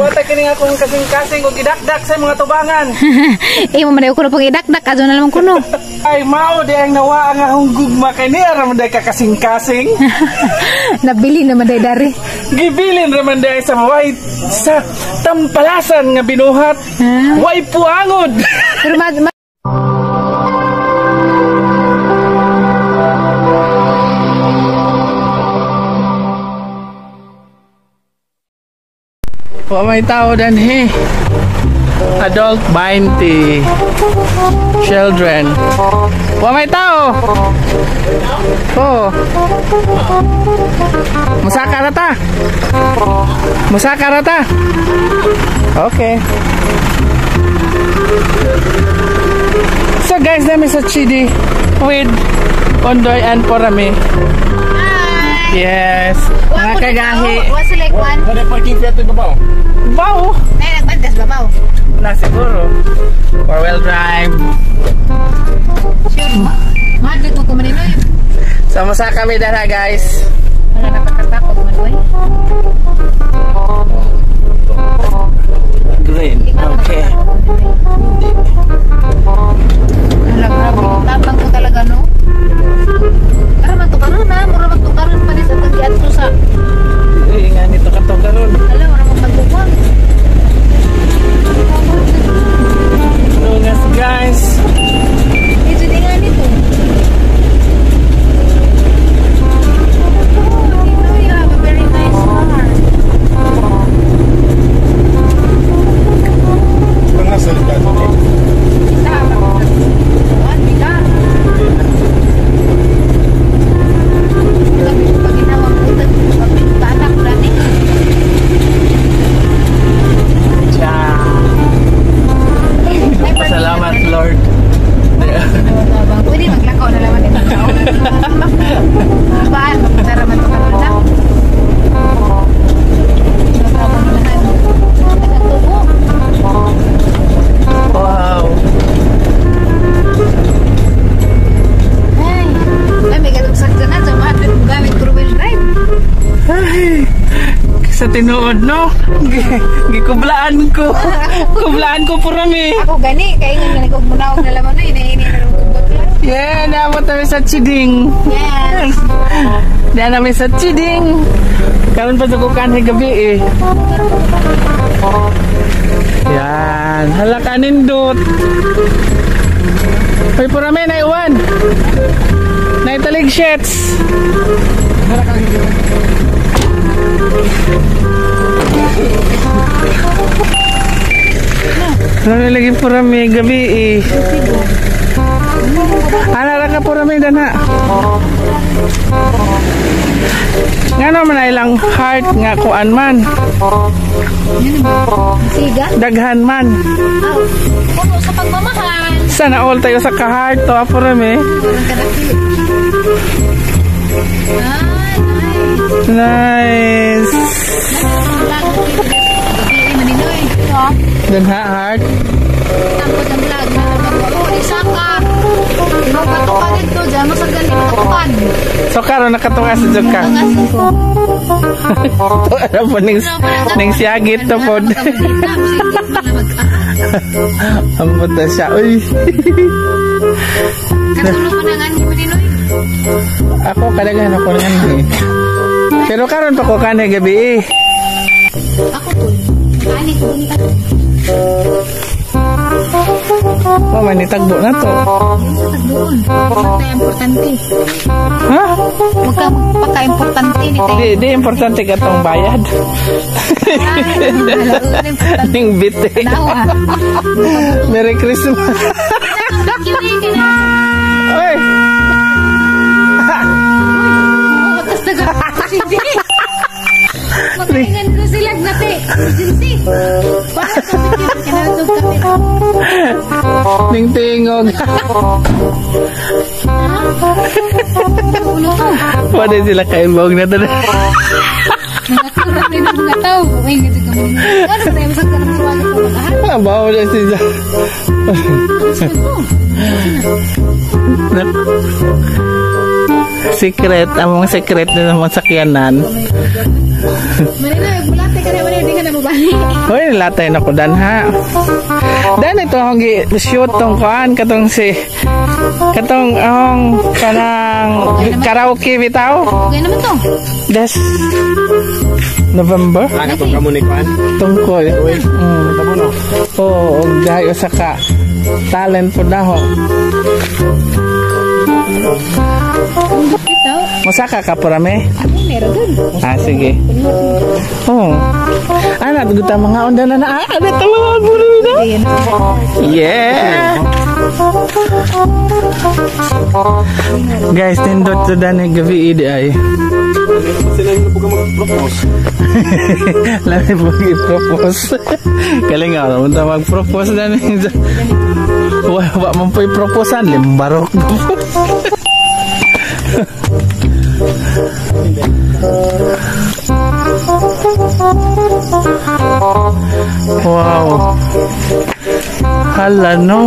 Wata kini akong kasing-kasing o gidakdak sa mga tubangan. Mo man ko pang idakdak adto na lamang kuno. Ay mao di ang nawa ang akong gugma kay ni ra man day ka kasing-kasing. Nabili naman day dari. Gibilin ra man day sa way sa tampalasan nga binuhat. Way puangod. Pero wa may tao danhi. Adult 20. Children. Wa may tao. Oh. Musaka rata. Musaka rata. Okay. So guys, nami sa Chidi with Ondoy and Porami. Yes. Mga kagahi. What's like one? Ada parking fee ato babaw. Baw. Nay nagbantas babaw. Na siguro. Four-wheel drive. Sure mo. Mahal ko kumaninoy. Sama-sama kami dara guys. Wala nakakatakot man oy. Green. Okay. Grabe. Tapang ko talaga no. Para matukaron na, mura matukaron pa ni sa tagiat ko sa. Nga nito katogaron. Ala, wala mo magbubuang. Lungas guys. Ito din nga nito. Oh, you have a very nice car. Tengah selipkan. Salamat Lord. Pwede maglakaw na naman ito. Baan, magkara man ito kanila. Wow. Ay, may gatugsak ka na. Sa mga gamit four-wheel drive. Ay, sa tinuod no. Gikublaan ko. Kublaan ko Porami. Ako gani, kaya nga nagugmunawag na laman na. Inaini na nagugbat lang. Yeah, naabot kami sa Chiding. Yes. Diyan namin sa Chiding. Karon pa dukukan sa gabi eh. Yan, halaka nindot. Hoy Porami, naiwan. Naitalig sheds. Ano lagi Porami gabi eh. Ala ka Porami dana. Ngano man ilang heart nga kuan man. Siga? Daghan man. Puno sa pagmamahal. Sana all tayo sa ka-heart to Porami. Parang kadaki. Nice. Maninoy. Dan heart. Tapos ang vlog na nagpapalo. Isaka. Pinapatukan ito. Diyan mo sa galing patukan. So karon nakatuwa si Joka. Ano po ning siyagit to pod. Ambot na siya. Uy. Katulong mo na nga ni Maninoy. Ako kadaghan ako nga ni. Pero karon pa ko kanay gabi eh. Ako po. Ani ko ni ka. Mama ni tagbo na to. Doon. Ito importante. Ha? Huwag ka magpaka-importante ni tayo. Di importante ka tong bayad. Ning bite. Merry Christmas. Oy. Tapos nag-hindi. Magalingan ko sila nate. Agency. Bakit kapit kinatog kapit? Ning tingog. Pwede sila kaimbog na doon. Nakakurap rin ang mga tao. May gito ka mo. Ano na yung masagka ng suwagin ko magahan? Bawa na siya. Secret, among secret na naman sakyanan. Manila, bulate ka na, manila, di ka na mabalik. Hoy, latay na ko dan ha. Dan ito ang shoot tong kuan katong kanang karaoke bitaw. Okay naman to. Des November. Ano itong kamunikuan? Tungkol. Tabo no? Oo, gayo sa ka talent po na ho. Ito. Masaka ka parame? Meron dun. Sige. Oh. Ana, guta mga onda na na. Ano ito mga guru na? Yeah! Guys, tindot to dani gabi idi ay. Sila yung nabuka mag-propose. Lami po i-propose. Kaling nga, munta mag-propose dani. Wala man po i-proposean. Limbarok. Wow. Hala no.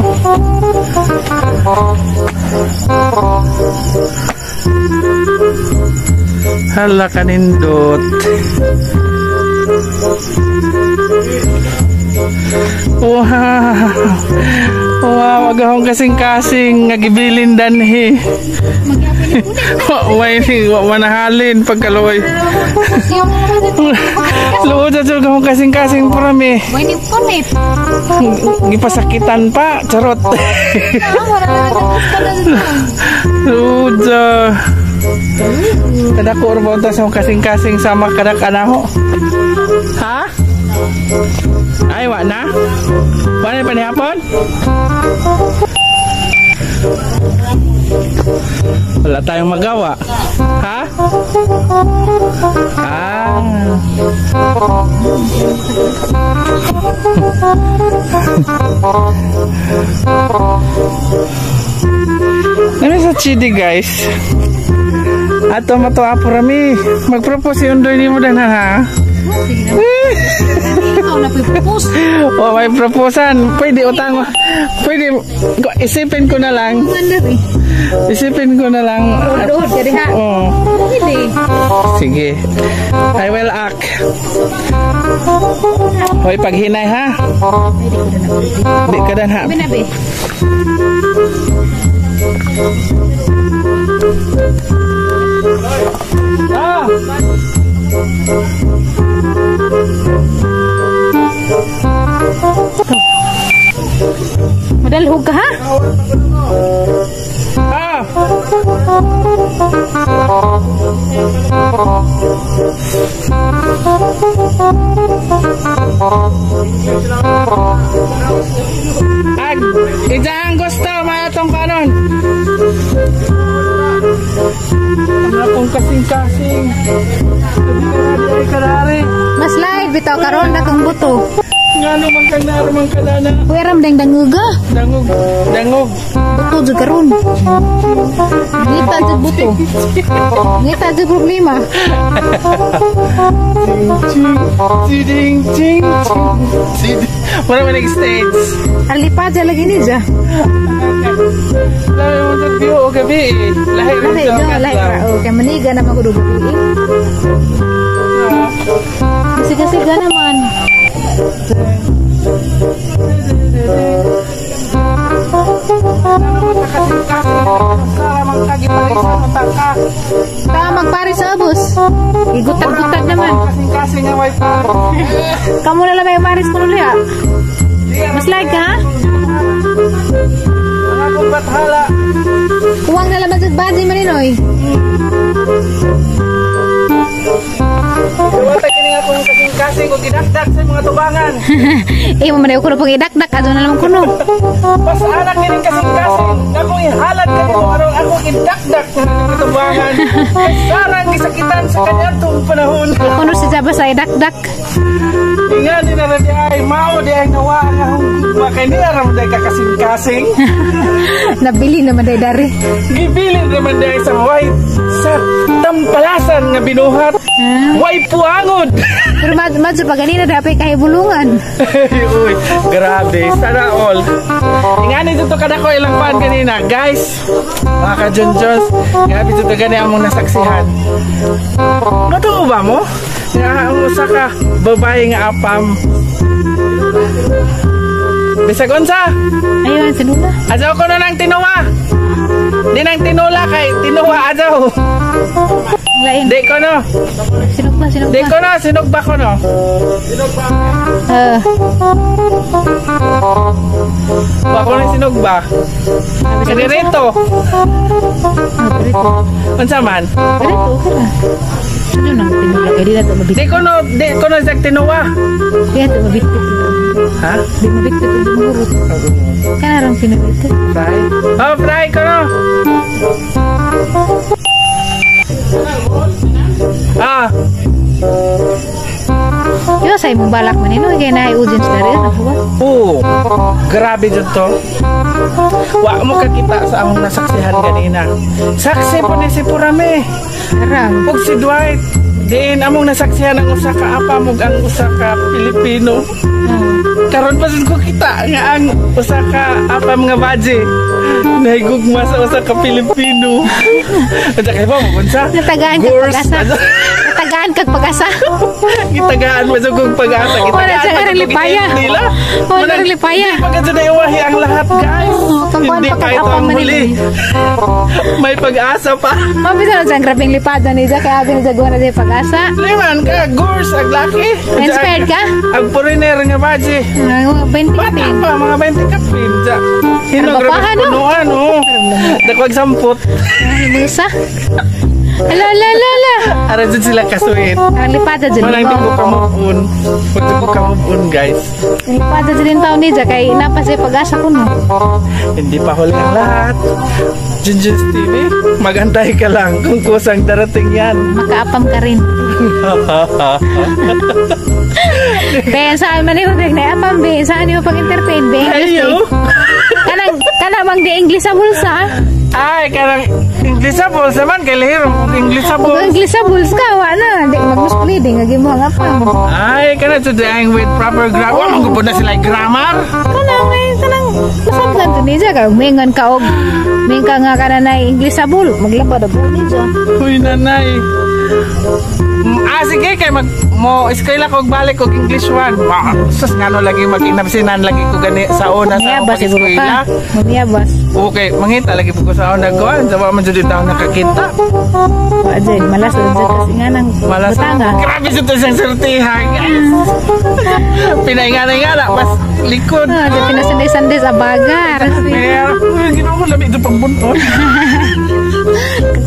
Hala kanindot. Wow. Wow, agahong kasing-kasing ngagibilin danhi. Why manahalin pagkaloy. Luod sa agahong kasing-kasing parami. May ni punit. Gipasakitan pa, charot. Luod sa kada ko urbo sa kasing-kasing sama kada kanaho. Ha? Ay, wa na? Wa na panihapon? Wala tayong magawa. Ha? Nami sa chidi guys. Ato matuwa po rami. Mag-propose yung doy ni mo dan ha? Ikaw na propose. Oh, may proposan. Pwede utang. Pwede isipin ko na lang. Isipin ko na lang. Doon, jadi ha. Oh. Pwede. Sige. I will act. Hoy, paghinay ha. Di ka dan ha. Binabi. Ah! Madalhog ka ha? Ah! Ag, ijang gusto mayatong kanon. Ang akong kasing-kasing. Ay karari. Mas live bitaw karon na kang buto. Nga naman kang naramang kalana. Kuyaram deng danguga. Dangog, dangog. Buto jud karon. Ngita jud buto. Ngita jud problema. Ching, ching, ching. Wala man nag-stage. Alipa dyan lagi ni dyan. Lahi mo sa view o gabi eh. Lahi rin Lahi sa dyan, katlaw. lahi ka. O, kaya maniga na magudugo. Siga-siga naman. Tama magpari sa abos. Igutag-gutag naman. Kasing-kasing ang wifi. Kamu na lang may maris ko nulit ha. Mas like ka ha? Ang akong bathala. Huwag na lang magbadi maninoy. Iwatay kining akong kasing-kasing o ginakdak sa mga tubangan. Eh, mamanayo ko na pang idakdak. Ado na naman kuno. Pas anak kining kasing-kasing. Akong ihalad ka nito. Arong akong idakdak sa mga tubangan. Sarang gisakitan sa kanyang itong panahon. Kuno si Jaba sa idakdak. Nga ni na di ay mao di ay nawa nga makay ni aram day kakasing-kasing. Nabili naman day dari. Gibilin naman day sa way sa tampalasan nga binuhat. Way puangod. Pero madyo pa ganina dapat kahit bulungan. Uy, grabe. Sana all. Ingani dito kada ko ilang pan kanina. Guys, mga ka-Jonjons, grabe dito gani ang mong nasaksihan. Matuo ba mo? Nga ang usa ka babae nga apam. Bisag unsa? Ayun, sinula. Ajaw ko na ng tinuwa. Di nang tinula kay tinuwa ajaw. Lain. Di ko no. Sinugba. Di ko no, sinugba ko no. Bako na sinugba. Kadirito. Unsa man? Dito, okay na. Ano nang tinula kay di na to mabit. Di ko no sa tinuwa. Di na to mabit. Ha? Di mabit ito dumurot. Kanarang pinabit. Fry? Oh, fry ko no. Ah. Yo say mo balak man ino kay na audience na rin ako ba? Oo. Grabe dito. Wa mo kakita sa among nasaksihan kanina. Saksi po ni si Purame. Karang. Ug si Dwight. Diin among nasaksihan ang usa ka apa mug ang usa ka Pilipino. Karon pa ko kita nga ang usa ka apa mga baje. Nahigugma sa usa ka Pilipino. At kay ba mo unsa? Natagaan kag pag-asa. Natagaan kag pag-asa. Gitagaan mo sa kong pag-asa. Wala sa karang lipaya. Wala sa lipaya. Pagka dyan ay iwahi ang lahat, guys. Hindi pa ito ang huli. May pag-asa pa. Mabisa na siyang grabing lipado ni Jack. Kaya abin na Jack na siya pag-asa. Liman ka, gurs, ag laki. Inspired ka? Ang foreigner nga baji. Mga 20 Bata pa, mga 20 ka pinja. Arbapahan, no? Punuan, oh. Dakwag samput. Musa. Ala. Ara dyan sila kasuin. Ang lipado dyan. Walang di ko kamupun. Huwag di ko kamupun, guys. Ang lipado dyan yung taon ni Jack. Kaya inapas siya pag-asa ko, no? Hindi pa huli ang lahat. Junjun's TV, magantay ka lang kung kusang darating yan. Makaapam ka rin. Ben, saan man yung nag-naapam, Ben? Saan yung pag-entertain, Ben? Ayo! Kanamang di English sa bulsa. Ay, karang English sa bulsa man, kay lihir English sa Kung bulsa. English sa bulsa ka, wala na. Di mag-musplay, di nga mo ang apam. Ay, kana today with proper grammar. Magupod na sila grammar. Kanang masablan to ni Jack. Mingan ka og ka nga ka na English sa bul. Maglapad ang ni Jack. Uy, nanay. Sige, kay mo eskwela ko balik og English 1. Sus ngano lagi mag-inabsinan lagi ko gani sa una sa Miyabas siguro ka. Miyabas. Okay, mangita lagi po ko sa una ko. Sa man jud taon nakakita. Wajay, malas na Jack kasi nga nang Malas. butanga. Grabe sa to siyang sortihan. Pinaingana mas likod. Di pinasanday-sanday sa bagar. Pero, ginawa ko labi ito pagbunton.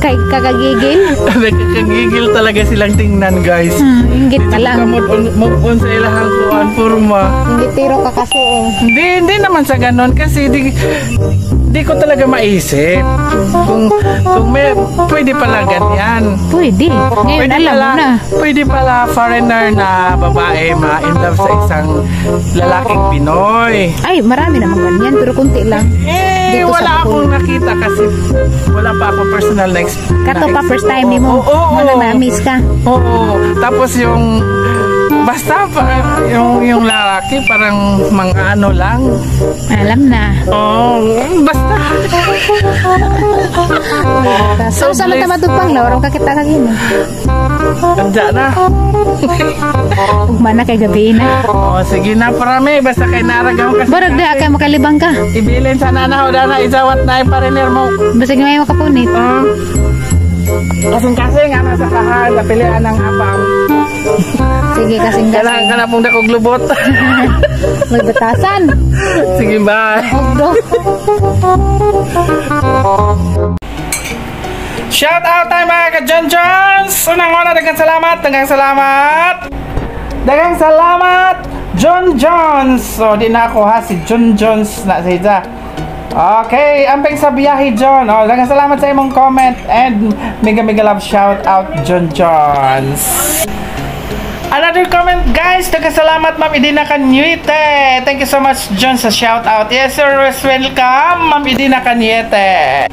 Kay kakagigil. Nakakagigil talaga silang tingnan, guys. Inggit ka lang. Move on sa ilahang kuan forma. Inggit tiro ka kasi eh. Hindi naman sa ganon kasi di ko talaga maisip kung may pwede pala ganyan. Pwede. Ngayon alam mo na. Pwede pala foreigner na babae ma-in love sa isang lalaking Pinoy. Ay, marami naman ganyan pero kunti lang. Dito Wala sa akong nakita kasi wala pa akong personal na experience. Kato pa first time ni mo. Oo. Na-miss ka. Oo. Tapos yung basta yung lalaki parang mga ano lang. Alam na. Oh, basta. So, sa mga matupang na, orang kakita ka gini. Tanda na. Ugma na kay gabi na. Oh, sige na parami. Basta kay naragaw kasi. Barag na kay makalibang ka. Ibilin sa nanaw na isawat na ipariner mo. Basig may makapunit. Kasing-kasing ano sa kahan. Napilian ng apam. Sige, kasing Kailangan ka na pong dakog lubot. may batasan. Sige, bye. Ogdo. Shout out tayo mga ka-Jonjons! Unang-una, dagang salamat! Dagang salamat, John Jones! So, di na ako ha, si John Jones na sa isa. Okay, amping sa biyahe, John. Oh, dagang salamat sa imong comment and mega love shout out, John Jones. Another comment, guys. Dagang salamat, Ma'am Idina Kanyete. Thank you so much, John, sa shout out. Yes, sir. Welcome, Ma'am Idina Kanyete.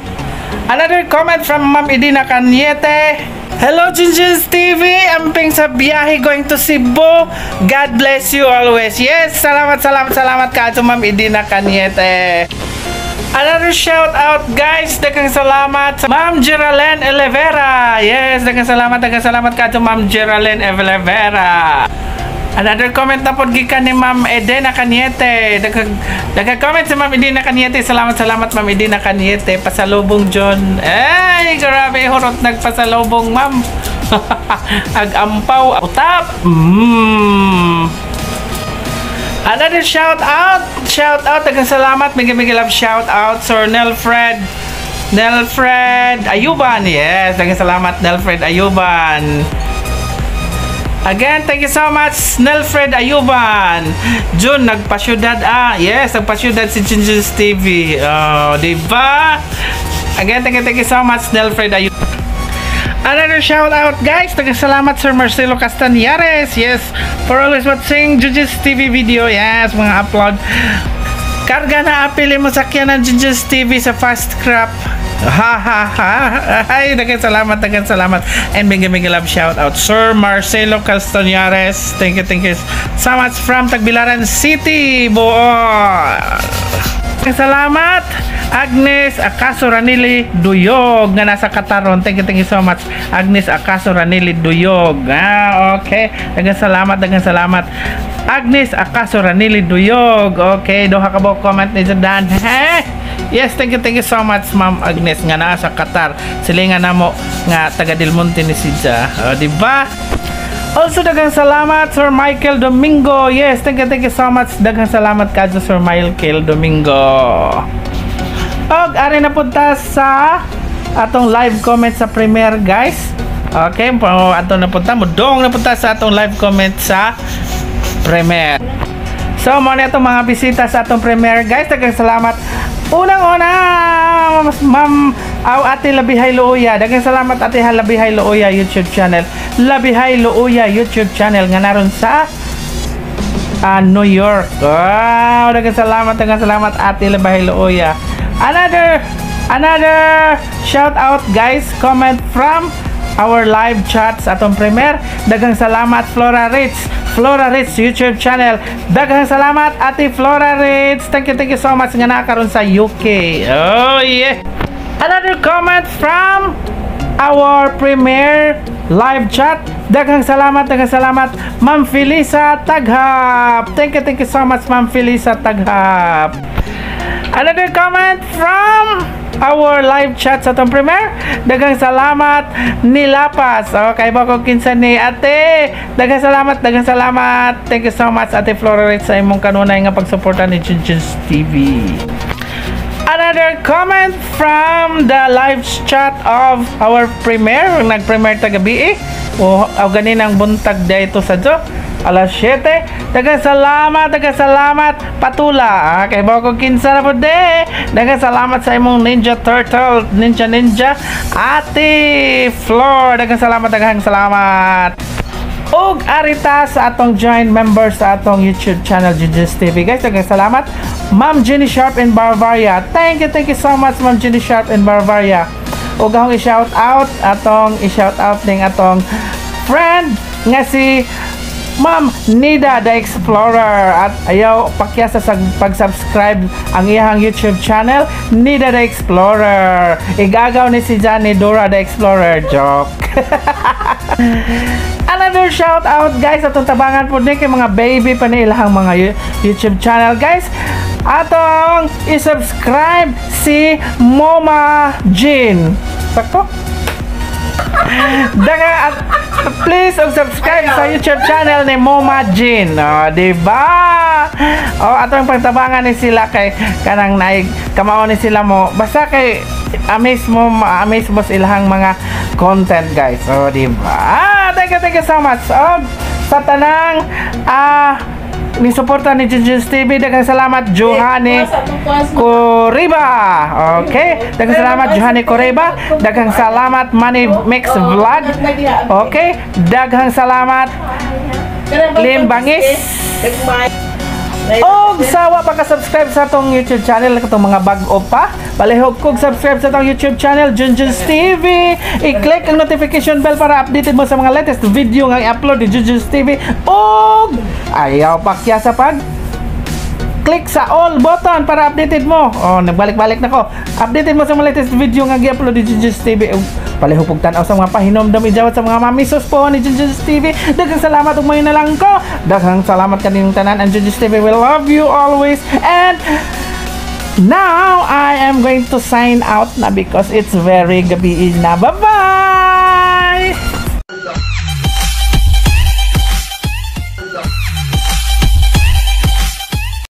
Another comment from Ma'am Idina Kanyete. Hello, Junjun's TV. Amping sa biyahe going to Cebu. God bless you always. Yes, salamat ka to Ma'am Edina Caniete. Another shout out guys, daghang salamat sa Ma'am Geraldine Olivera. Yes, daghang salamat ka to Ma'am Geraldine Olivera. Another comment na pod gikan ni Ma'am Edina Caniete. Daghang comment si Ma'am Edina Caniete. Salamat Ma'am Edina Caniete. Pasalubong John. Ay, grabe horot nagpasalubong Ma'am. Ag-ampaw utap. Another shout out, daghang salamat, mega love shout out Sir Nelfred Ayuban. Yes, daghang salamat Nelfred Ayuban. Again, thank you so much Nelfred Ayuban. Jun, nagpasyudad yes, nagpasyudad si Junjun's TV. Oh, diba? Again, thank you so much Nelfred Ayuban. Another shout out guys, salamat Sir Marcelo Castañares. Yes, for always watching Junjun's TV video. Yes, mga upload. Karga na apili mo sakyan ng Junjun's TV sa fast crop. Ay, daghang salamat. And mega love shout out Sir Marcelo Castañares. Thank you so much from Tagbilaran City, Bohol. Salamat Agnes Acaso Ranili Duyog nga nasa Kataron. Thank you so much Agnes Acaso Ranili Duyog. Okay, daghang salamat Agnes Acaso Ranili Duyog. Okay, doha ka ba comment ni Dan? Yes, thank you so much Ma'am Agnes nga naa sa Qatar. Silingan namo nga taga Del Monte ni Sidja. Diba? Also, daghang salamat Sir Michael Domingo. Yes, thank you so much. Daghang salamat kadto Sir Michael Domingo. Og ari na punta sa atong live comment sa Premiere guys. Okay, ato na punta mudong na punta sa atong live comment sa Premiere. So, mo na itong mga bisita sa atong Premiere guys. Daghang salamat. Unang-una, Ma'am Ate Labihay Looya. Daghang salamat Ate Labihay Looya YouTube channel. Labihay Looya YouTube channel nga naron sa New York. Wow, daghang salamat Ate Labihay Looya. Another shout out guys, comment from our live chat sa atong Premiere. Daghang salamat Flora Ritz YouTube channel. Daghang salamat Ate Flora Ritz. Thank you so much nga nakaroon sa UK. Oh yeah. Another comment from our Premiere live chat. Daghang salamat Ma'am Felisa Taghap. Thank you so much Ma'am Felisa Taghap. Another comment from our live chat sa atong Premiere. Daghang salamat ni Lapas. Okay ba ko kinsa ni Ate? Daghang salamat. Thank you so much Ate Flora sa imong kanunay nga pagsuporta ni Junjun's TV. Another comment from the live chat of our Premiere. Nag-Premiere tagabi ganinang buntag dito sa Jo. Alas 7. Daghang salamat Patula. Kay ba ko kinsa na po de. Daghang salamat sa imong Ninja Turtle, Ninja Ate Flor. Daghang salamat. Og arita sa atong joint members sa atong YouTube channel Junjun's TV guys. Daghang salamat Ma'am Jenny Sharp in Bavaria. Thank you so much Ma'am Jenny Sharp in Bavaria. Og akong i-shout out ning atong friend nga si Ma'am Nida the Explorer, at ayaw pakyasa sa pag-subscribe ang iyang YouTube channel Nida the Explorer. Igagaw ni si Johnny Dora the Explorer. Joke. Another shout out guys, atong tabangan po din kay mga baby pa ni ilahang mga YouTube channel guys. Atong i-subscribe si Moma Jean. Sakto? Please subscribe sa YouTube channel ni Moma Jean. Diba? Atong pagtabangan ni sila kay kanang naig kamao ni sila mo. Basta kay amaze mo ilahang mga content guys. Diba? Thank you so much. Sa tanang ni suporta ni Junjun's TV, daghang salamat Johanny Corriba. Okay, daghang salamat Johanny Corriba. Daghang salamat Money Mix Vlog. Okay, daghang salamat Lim Bangis. Og sawa pa ka-subscribe sa atong YouTube channel katong mga bag-o pa. Palihog kog subscribe sa tong YouTube channel Junjuns TV. I-click ang notification bell para updated mo sa mga latest video nga i-upload ni Junjuns TV. O ayaw pa kya sa pag click sa all button para updated mo. Oh, nagbalik-balik na ko. Updated mo sa mga latest video nga i-upload ni Junjuns TV. Palihog pug tan-aw sa mga pahinomdom ijawat sa mga mamisos po ni Junjuns TV. Daghang salamat ug mayo na lang ko. Daghang salamat kaninyong tanan, and Junjuns TV will love you always. And now I am going to sign out na because it's very gabi na. Bye-bye!